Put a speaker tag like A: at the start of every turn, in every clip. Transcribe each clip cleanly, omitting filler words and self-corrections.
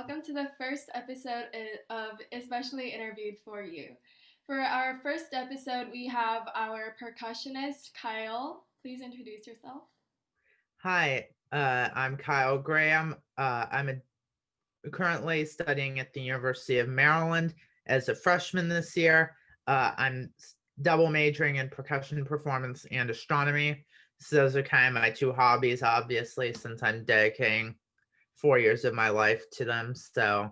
A: welcome to the first episode of Especially Interviewed for You. For our first episode, we have our percussionist, Kyle. Please introduce yourself.
B: Hi, I'm Kyle Graham. Currently studying at the University of Maryland as a freshman this year. I'm double majoring in percussion performance and astronomy. So those are kind of my two hobbies, obviously, since I'm dedicating 4 years of my life to them. So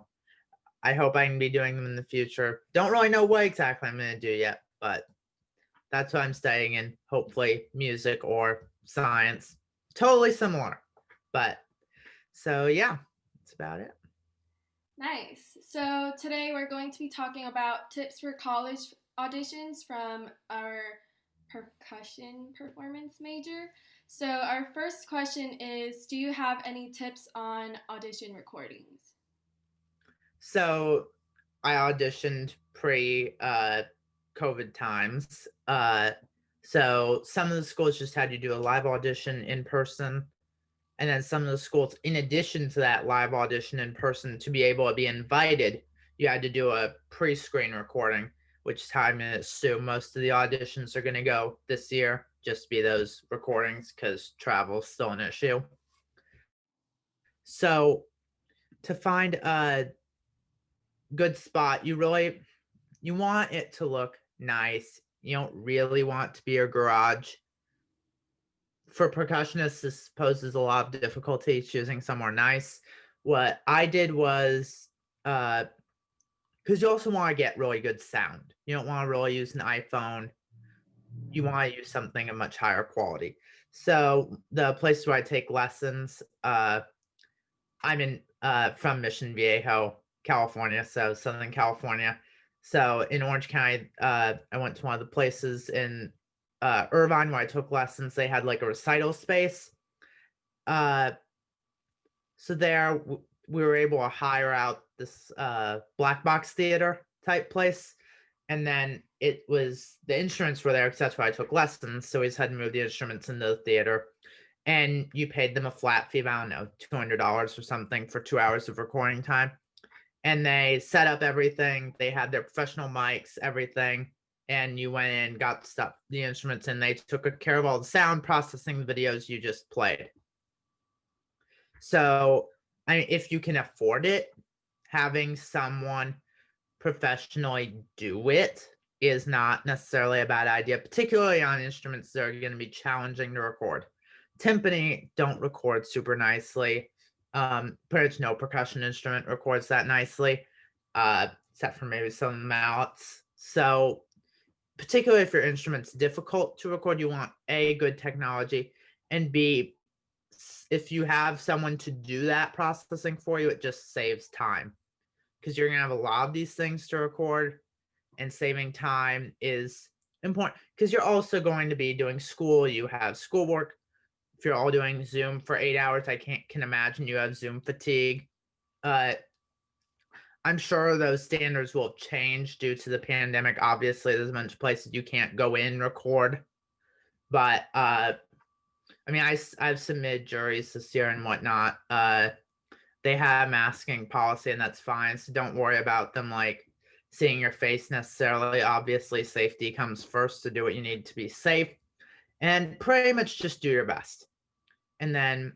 B: I hope I can be doing them in the future. Don't really know what exactly I'm going to do yet, but that's what I'm studying in. Hopefully, music or science. Totally similar. But so yeah, that's about it.
A: Nice. So today we're going to be talking about tips for college auditions from our percussion performance major. So our first question is, do you have any tips on audition recordings?
B: So I auditioned pre COVID times. So some of the schools just had you do a live audition in person. And then some of the schools, in addition to that live audition in person, to be able to be invited, you had to do a pre-screen recording, which is how I'm going to assume most of the auditions are going to go this year, just be those recordings because travel's still an issue. So to find a good spot, you want it to look nice. You don't really want to be your garage. For percussionists, this poses a lot of difficulty choosing somewhere nice. What I did was, because you also want to get really good sound. You don't want to really use an iPhone. You want to use something of much higher quality. So the place where I take lessons, I'm in from Mission Viejo, California, so Southern California. So in Orange County, I went to one of the places in Irvine where I took lessons. They had like a recital space. Uh, so there we were able to hire out this black box theater type place. And then the instruments were there because that's where I took lessons. So we just had to move the instruments into the theater. And you paid them a flat fee of, I don't know, $200 or something for 2 hours of recording time. And they set up everything. They had their professional mics, everything. And you went in, got the instruments, and they took care of all the sound processing, the videos you just played. So, if you can afford it, having someone professionally do it is not necessarily a bad idea, particularly on instruments that are going to be challenging to record. Timpani don't record super nicely. Pretty much no percussion instrument records that nicely, except for maybe some mallets. So, particularly if your instrument's difficult to record, you want A, good technology, and B, if you have someone to do that processing for you, it just saves time because you're going to have a lot of these things to record, and saving time is important because you're also going to be doing school. You have schoolwork. If you're all doing Zoom for 8 hours, I can imagine you have Zoom fatigue. Uh, I'm sure those standards will change due to the pandemic. Obviously, there's a bunch of places you can't go in and record, but I've submitted juries this year and whatnot. They have masking policy, and that's fine. So don't worry about them like seeing your face necessarily. Obviously, safety comes first to do what you need to be safe, and pretty much just do your best. And then,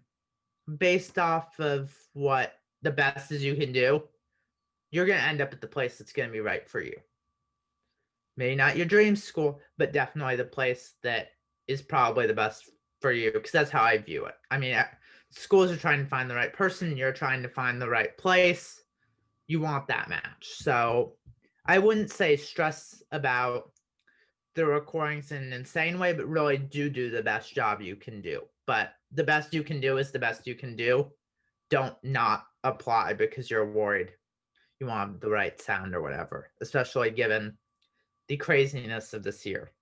B: based off of what the best is you can do, you're gonna end up at the place that's gonna be right for you. Maybe not your dream school, but definitely the place that is probably the best for you, because that's how I view it. Schools are trying to find the right person, you're trying to find the right place. You want that match. So I wouldn't say stress about the recordings in an insane way, but really do the best job you can do. But the best you can do is the best you can do. Don't not apply because you're worried you want the right sound or whatever, especially given the craziness of this year.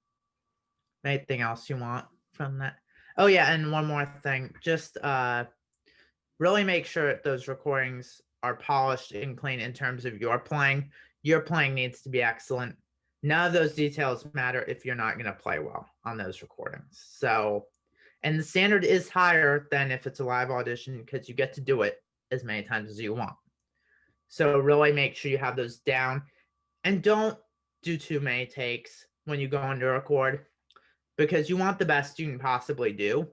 B: Anything else you want from that? Oh yeah, and one more thing. Just really make sure that those recordings are polished and clean in terms of your playing. Your playing needs to be excellent. None of those details matter if you're not going to play well on those recordings. So, and the standard is higher than if it's a live audition because you get to do it as many times as you want. So really make sure you have those down, and don't do too many takes when you go into record, because you want the best you can possibly do,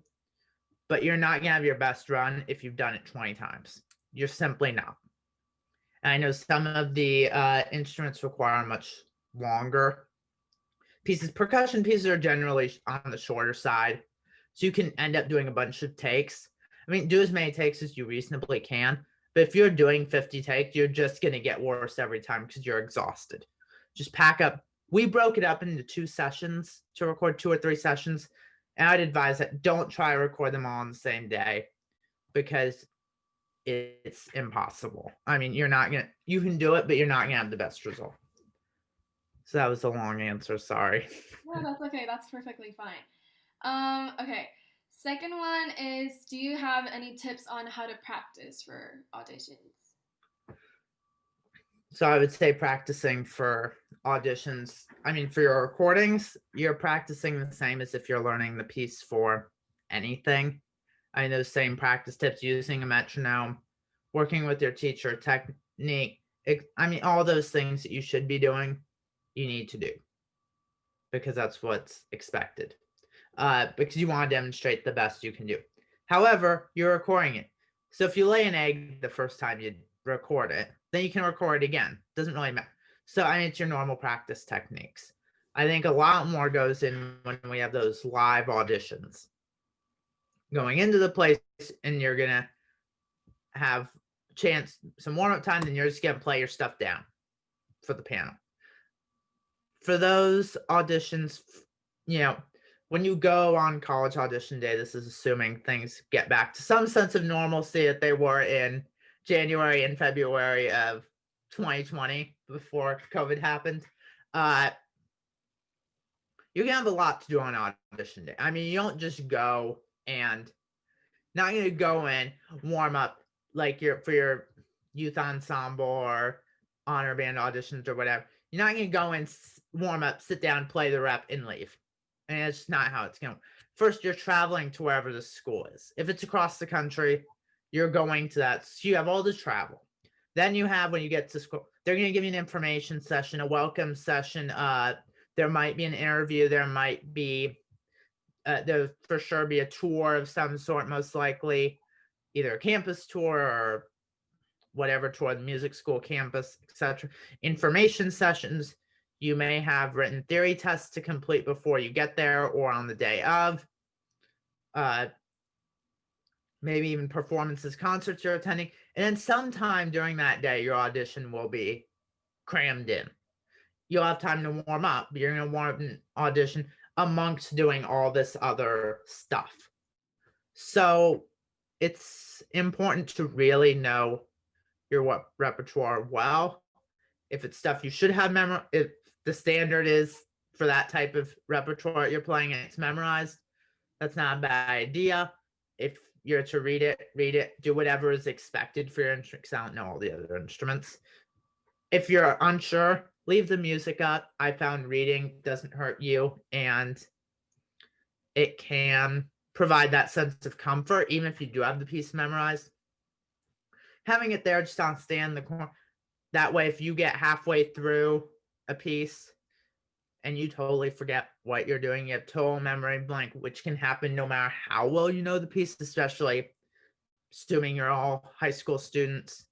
B: but you're not gonna have your best run if you've done it 20 times. You're simply not. And I know some of the instruments require much longer pieces. Percussion pieces are generally on the shorter side, so you can end up doing a bunch of takes. I mean, do as many takes as you reasonably can, but if you're doing 50 takes, you're just going to get worse every time because you're exhausted. Just pack up. We broke it up into 2 sessions to record, 2 or 3 sessions, and I'd advise that don't try to record them all on the same day, because it's impossible. I mean, you can do it, but you're not gonna have the best result. So that was a long answer, sorry.
A: No, that's okay. That's perfectly fine. Okay. Second one is, do you have any tips on how to practice for auditions?
B: So I would say practicing for auditions, I mean, for your recordings, you're practicing the same as if you're learning the piece for anything. I mean, those same practice tips, using a metronome, working with your teacher, technique. I mean, all those things that you should be doing, you need to do, because that's what's expected. Because you want to demonstrate the best you can do. However, you're recording it. So if you lay an egg the first time you record it, then you can record it again. Doesn't really matter. So I mean, it's your normal practice techniques. I think a lot more goes in when we have those live auditions. Going into the place, and you're gonna have some warm-up time, then you're just gonna play your stuff down for the panel. For those auditions, when you go on college audition day, this is assuming things get back to some sense of normalcy that they were in January and February of 2020 before COVID happened. You're gonna have a lot to do on audition day. I mean, you don't just go and not gonna go in, warm up like for your youth ensemble or honor band auditions or whatever. You're not gonna go in, warm up, sit down, play the rep, and leave. And it's not how it's going. First, you're traveling to wherever the school is. If it's across the country, you're going to that. So you have all this travel. Then you have, when you get to school, they're going to give you an information session, a welcome session. There might be an interview. There might be, there'll for sure be a tour of some sort, most likely either a campus tour or whatever tour, the music school campus, etc. Information sessions. You may have written theory tests to complete before you get there or on the day of. Maybe even performances, concerts you're attending. And then sometime during that day, your audition will be crammed in. You'll have time to warm up, but you're going to warm up an audition amongst doing all this other stuff. So it's important to really know your repertoire well. If it's stuff you should have memorized, if the standard is for that type of repertoire you're playing and it's memorized, that's not a bad idea. If you're to read it, do whatever is expected for your instrument, because I don't know all the other instruments. If you're unsure, leave the music up. I found reading doesn't hurt you, and it can provide that sense of comfort, even if you do have the piece memorized. Having it there just on stand in the corner, that way if you get halfway through a piece and you totally forget what you're doing, you have total memory blank, which can happen no matter how well you know the piece, especially assuming you're all high school students.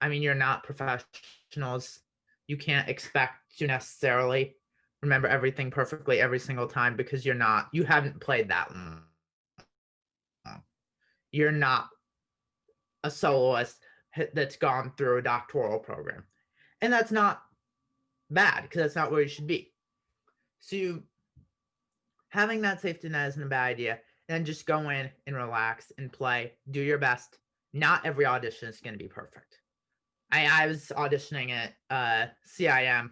B: I mean, you're not professionals. You can't expect to necessarily remember everything perfectly every single time, because you haven't played that long. You're not a soloist that's gone through a doctoral program. And that's not bad, because that's not where you should be. So having that safety net isn't a bad idea. And just go in and relax and play. Do your best. Not every audition is going to be perfect. I was auditioning at CIM.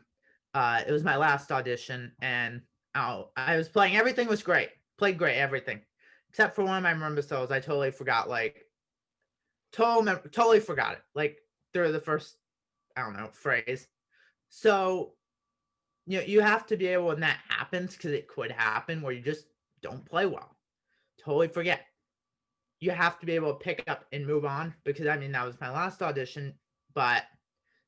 B: It was my last audition, and I was playing. Everything was great. Played great, everything. Except for one of my marimba solos. I totally forgot, totally forgot it. Like, through the first, phrase. So, you have to be able, when that happens, because it could happen, where you just don't play well. Totally forget. You have to be able to pick up and move on, because, that was my last audition, but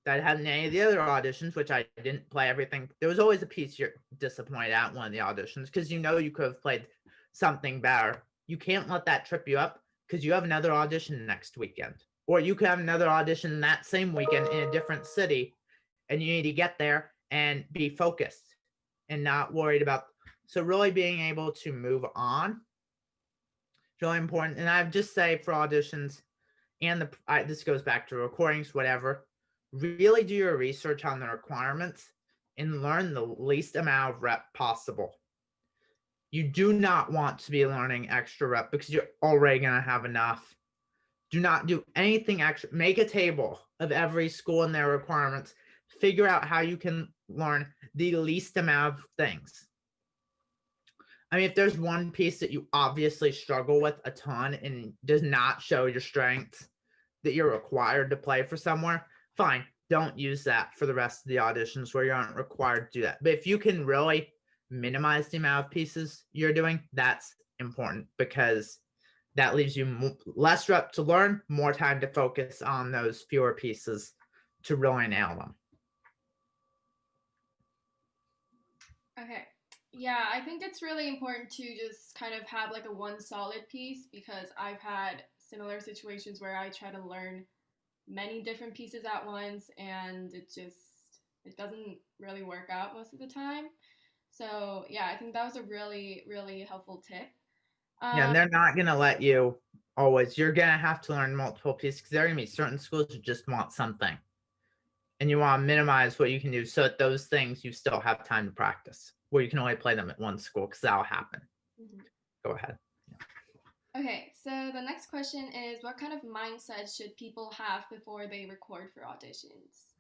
B: that had in any of the other auditions, which I didn't play everything. There was always a piece you're disappointed at one of the auditions because you know you could have played something better. You can't let that trip you up because you have another audition next weekend. Or you could have another audition that same weekend in a different city, and you need to get there and be focused and not worried about. So really being able to move on is really important. And I'd just say for auditions, and this goes back to recordings, whatever, really do your research on the requirements and learn the least amount of rep possible. You do not want to be learning extra rep because you're already going to have enough. Do not do anything extra. Make a table of every school and their requirements. Figure out how you can learn the least amount of things. I mean, if there's one piece that you obviously struggle with a ton and does not show your strengths that you're required to play for somewhere, fine. Don't use that for the rest of the auditions where you aren't required to do that. But if you can really minimize the amount of pieces you're doing, that's important because that leaves you less rep to learn, more time to focus on those fewer pieces to really nail them.
A: Okay. Yeah, I think it's really important to just kind of have like a one solid piece because I've had similar situations where I try to learn many different pieces at once and it doesn't really work out most of the time. So, yeah, I think that was a really, really helpful tip.
B: Yeah, and they're not going to let you always. You're going to have to learn multiple pieces because there are going to be certain schools who just want something. And you want to minimize what you can do so that those things you still have time to practice, where you can only play them at one school because that'll happen. Mm-hmm. Go ahead.
A: Yeah. Okay, so the next question is what kind of mindset should people have before they record for auditions?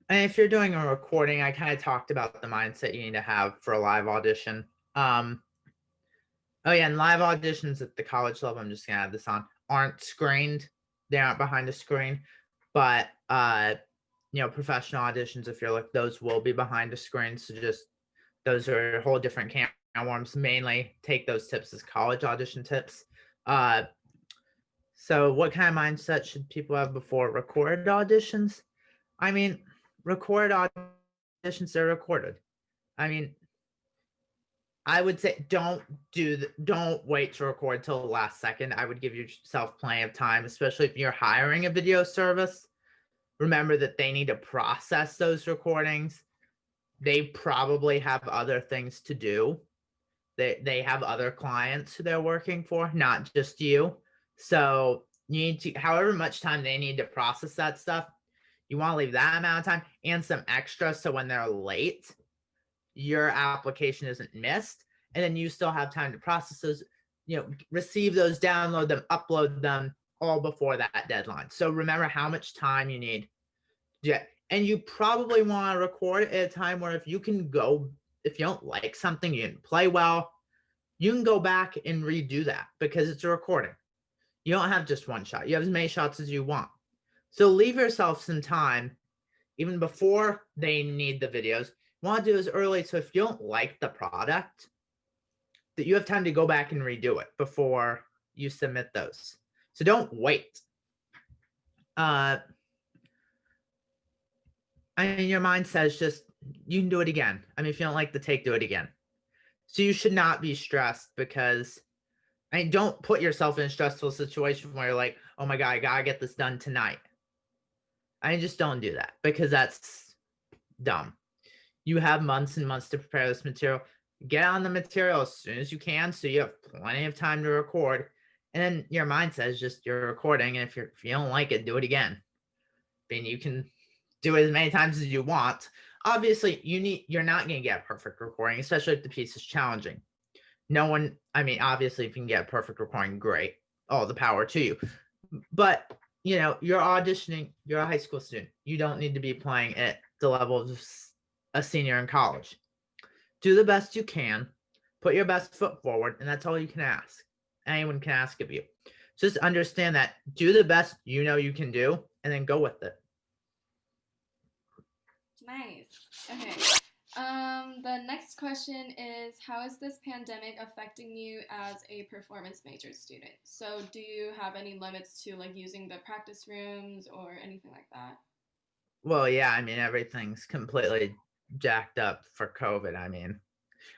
B: And if you're doing a recording, I kind of talked about the mindset you need to have for a live audition. Oh yeah, and live auditions at the college level, I'm just gonna add this on, aren't screened. They aren't behind a screen. But professional auditions, if you're like those will be behind a screen. So just those are a whole different can of worms. Mainly take those tips as college audition tips. So what kind of mindset should people have before recorded auditions? I mean, recorded auditions are recorded. I mean, I would say don't wait to record till the last second. I would give yourself plenty of time, especially if you're hiring a video service. Remember that they need to process those recordings. They probably have other things to do. They have other clients who they're working for, not just you. So you need to, however much time they need to process that stuff, you want to leave that amount of time and some extra so when they're late, your application isn't missed, and then you still have time to process those, receive those, download them, upload them all before that deadline. So remember how much time you need. Yeah, and you probably want to record at a time where if you don't like something, you didn't play well, you can go back and redo that because it's a recording. You don't have just one shot. You have as many shots as you want. So leave yourself some time, even before they need the videos. You want to do as early so if you don't like the product, that you have time to go back and redo it before you submit those. So don't wait. I mean, your mind says just you can do it again. I mean, if you don't like the take, do it again. So you should not be stressed because don't put yourself in a stressful situation where you're like, oh my God, I gotta get this done tonight. Just don't do that because that's dumb. You have months and months to prepare this material. Get on the material as soon as you can so you have plenty of time to record. And then your mind says just you're recording, and if you don't like it, do it again. I mean, you can do it as many times as you want. Obviously, you're not going to get a perfect recording, especially if the piece is challenging. Obviously, if you can get a perfect recording, great. All the power to you. But, you're auditioning, you're a high school student. You don't need to be playing at the level of a senior in college. Do the best you can, put your best foot forward, and that's all you can ask. Anyone can ask of you. Just understand that, do the best you can do, and then go with it.
A: Nice. Okay. The next question is, how is this pandemic affecting you as a performance major student? So do you have any limits to like using the practice rooms or anything like that?
B: Well, yeah, I mean, everything's completely jacked up for COVID. I mean,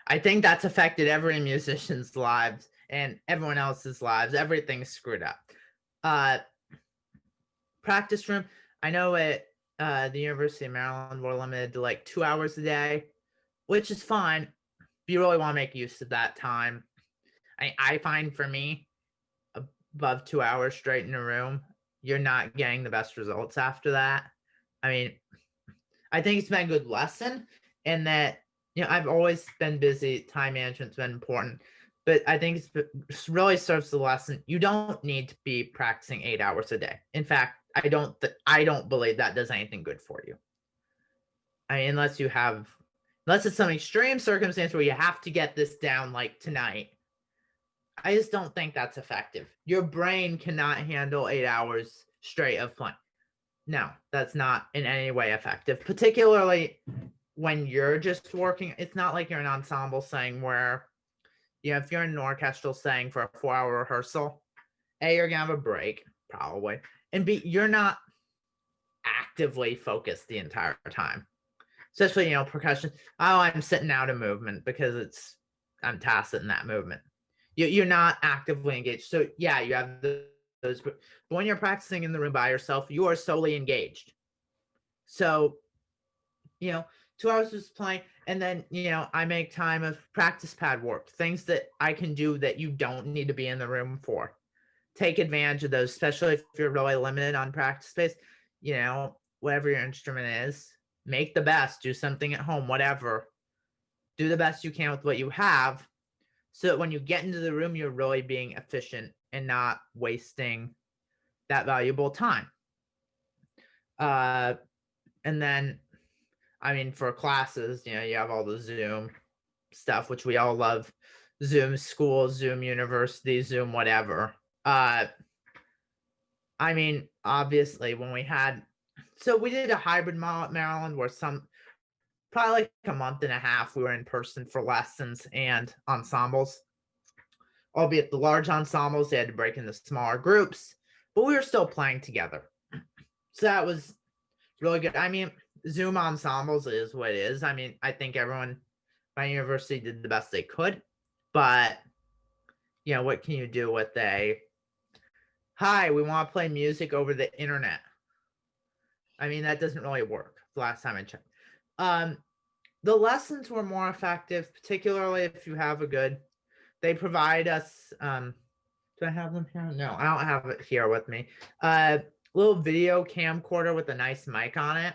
B: I think that's affected every musician's lives and everyone else's lives. Everything's screwed up. Uh, Practice room. I know at the University of Maryland, we're limited to like 2 hours a day, which is fine. If you really want to make use of that time, I find for me, above 2 hours straight in a room, you're not getting the best results after that. I mean, I think it's been a good lesson in that, I've always been busy. Time management's been important, but I think it's really serves the lesson. You don't need to be practicing 8 hours a day. In fact, I don't believe that does anything good for you. I mean, unless it's some extreme circumstance where you have to get this down like tonight. I just don't think that's effective. Your brain cannot handle 8 hours straight of playing. No, that's not in any way effective, particularly when you're just working. It's not like you're an ensemble setting where, if you're in an orchestral setting for a 4 hour rehearsal, A, you're going to have a break, probably, and B, you're not actively focused the entire time. Especially, percussion. Oh, I'm sitting out of movement because I'm tacit in that movement. You're not actively engaged. So, yeah, you have those, but when you're practicing in the room by yourself, you are solely engaged. So, 2 hours is playing, and then I make time of practice pad work, things that I can do that you don't need to be in the room for. Take advantage of those, especially if you're really limited on practice space. Whatever your instrument is, make the best. Do something at home, whatever. Do the best you can with what you have, so that when you get into the room, you're really being efficient and not wasting that valuable time. And then, I mean, for classes, you have all the Zoom stuff, which we all love. Zoom school, Zoom university, Zoom whatever. I mean, obviously, so we did a hybrid model at Maryland where probably like a month and a half, we were in person for lessons and ensembles. Albeit the large ensembles, they had to break into smaller groups, but we were still playing together. So that was really good. I mean, Zoom ensembles is what it is. I mean, I think everyone, my university, did the best they could, but what can you do with hi, we want to play music over the internet? I mean, that doesn't really work. The last time I checked. The lessons were more effective, particularly if you have they provide us, do I have them here? No, I don't have it here with me. Little video camcorder with a nice mic on it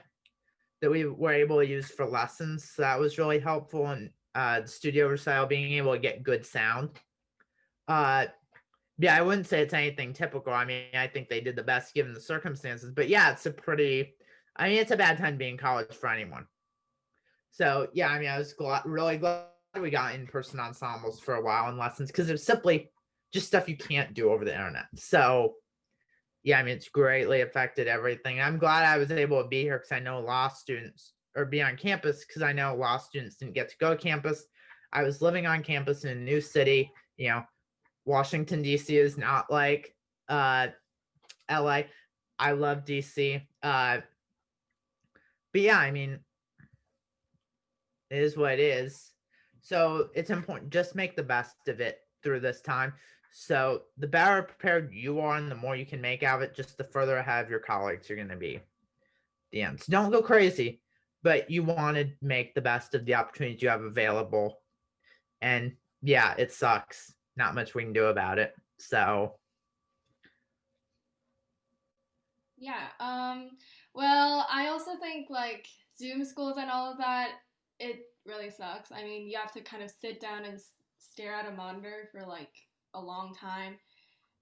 B: that we were able to use for lessons. So that was really helpful in the studio recital, being able to get good sound. Yeah, I wouldn't say it's anything typical. I mean, I think they did the best given the circumstances. But yeah, it's a bad time being in college for anyone. So yeah, I mean, I was really glad we got in-person ensembles for a while and lessons, because it's simply just stuff you can't do over the internet. So yeah, I mean, it's greatly affected everything. I'm glad I was able to be here, because I know law students, or be on campus, because I know law students didn't get to go to campus. I was living on campus in a new city. Washington, D.C. is not like LA. I love DC. But yeah, I mean, it is what it is. So it's important. Just make the best of it through this time. So the better prepared you are and the more you can make out of it, just the further ahead of your colleagues you're going to be. The end. So don't go crazy, but you want to make the best of the opportunities you have available. And yeah, it sucks. Not much we can do about it. So
A: Yeah. Well, I also think like Zoom schools and all of that, it really sucks. I mean, you have to kind of sit down and stare at a monitor for like a long time.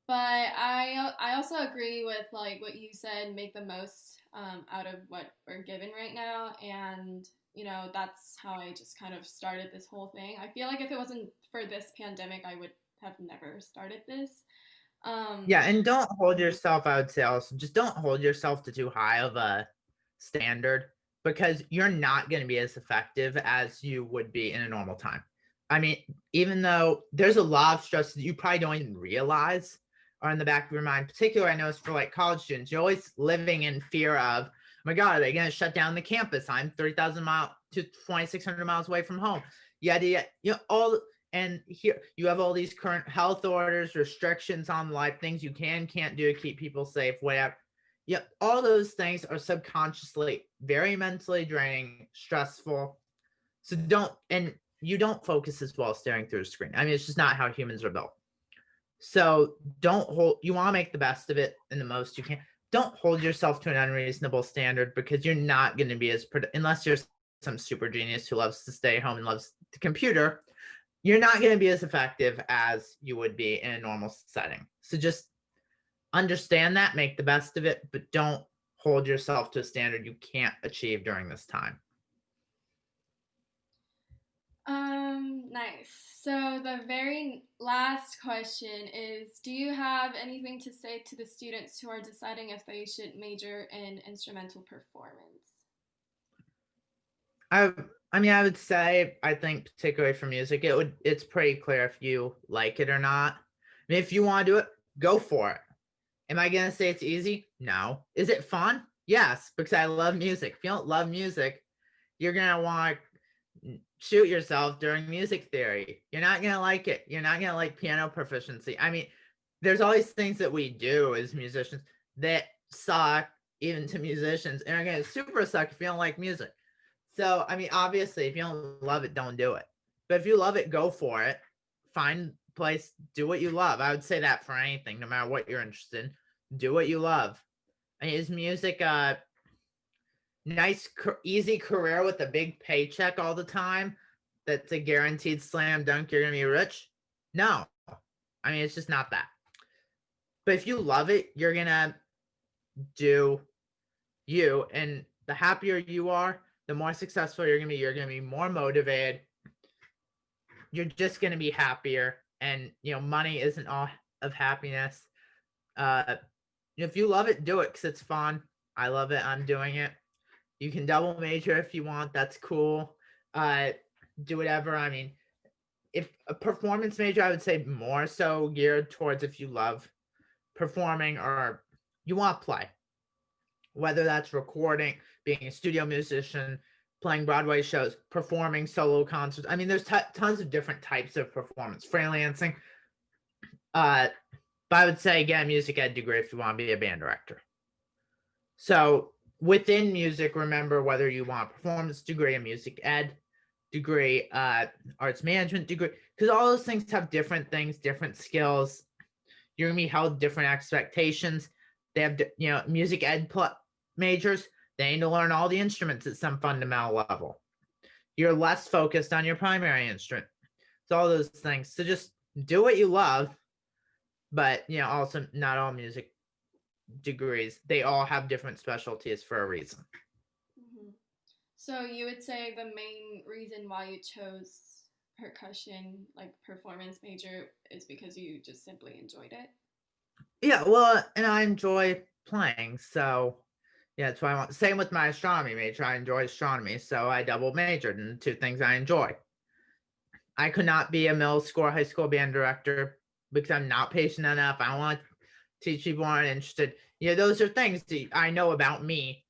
A: But I also agree with like what you said. Make the most out of what we're given right now, and that's how I just kind of started this whole thing. I feel like if it wasn't for this pandemic, I would have never started this.
B: yeah, and don't hold yourself, I would say also, just don't hold yourself to too high of a standard, because you're not going to be as effective as you would be in a normal time. I mean, even though there's a lot of stress that you probably don't even realize are in the back of your mind, particularly I know it's for like college students, you're always living in fear of, my God, are they going to shut down the campus? I'm 30,000 miles to 2,600 miles away from home. Yada, yada, all, and here you have all these current health orders, restrictions on life, things you can't do to keep people safe, whatever. Yep, all those things are subconsciously very mentally draining, stressful. So you don't focus as well staring through a screen. I mean, it's just not how humans are built. So you want to make the best of it and the most you can. Don't hold yourself to an unreasonable standard, because you're not going to be unless you're some super genius who loves to stay home and loves the computer, you're not going to be as effective as you would be in a normal setting. So just understand that, make the best of it, but don't hold yourself to a standard you can't achieve during this time.
A: Nice. So the very last question is, do you have anything to say to the students who are deciding if they should major in instrumental performance?
B: I mean, I would say, I think particularly for music, it's pretty clear if you like it or not. I mean, if you want to do it, go for it. Am I gonna say it's easy? No. Is it fun? Yes, because I love music. If you don't love music, you're gonna want to shoot yourself during music theory. You're not gonna like it. You're not gonna like piano proficiency. I mean, there's always things that we do as musicians that suck even to musicians, and are gonna super suck if you don't like music. So, I mean, obviously, if you don't love it, don't do it. But if you love it, go for it. Find place, do what you love. I would say that for anything, no matter what you're interested in. Do what you love. I mean, is music a nice, easy career with a big paycheck all the time? That's a guaranteed slam dunk, you're going to be rich? No. I mean, it's just not that. But if you love it, you're going to do you. And the happier you are, the more successful you're going to be. You're going to be more motivated. You're just going to be happier. And, money isn't all of happiness. If you love it, do it because it's fun. I love it. I'm doing it. You can double major if you want. That's cool. Do whatever. I mean, if a performance major, I would say more so geared towards if you love performing or you want to play. Whether that's recording, being a studio musician, playing Broadway shows, performing solo concerts. I mean, there's tons of different types of performance, freelancing. But I would say, again, music ed degree if you want to be a band director. So within music, remember whether you want a performance degree, a music ed degree, arts management degree, because all those things have different things, different skills. You're going to be held different expectations. They have, music ed majors, they need to learn all the instruments at some fundamental level. You're less focused on your primary instrument. It's all those things. So just do what you love, but also not all music degrees, they all have different specialties for a reason.
A: Mm-hmm. So you would say the main reason why you chose percussion, like performance major, is because you just simply enjoyed it?
B: Yeah, well, and I enjoy playing, so yeah, that's why I want. Same with my astronomy major. I enjoy astronomy, so I double majored in the two things I enjoy. I could not be a middle school or high school band director because I'm not patient enough. I don't want to teach people who aren't interested. Those are things that I know about me.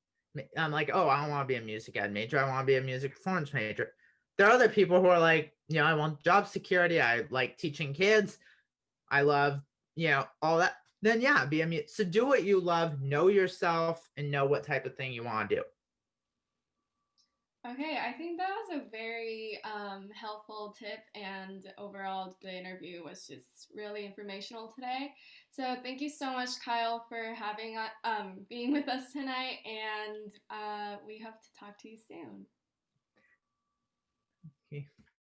B: I'm like, oh, I don't want to be a music ed major. I want to be a music performance major. There are other people who are like, I want job security. I like teaching kids. I love, all that. Then yeah, so do what you love, know yourself, and know what type of thing you want to do.
A: Okay, I think that was a very helpful tip, and overall, the interview was just really informational today. So, thank you so much, Kyle, for being with us tonight, and we hope to talk to you soon.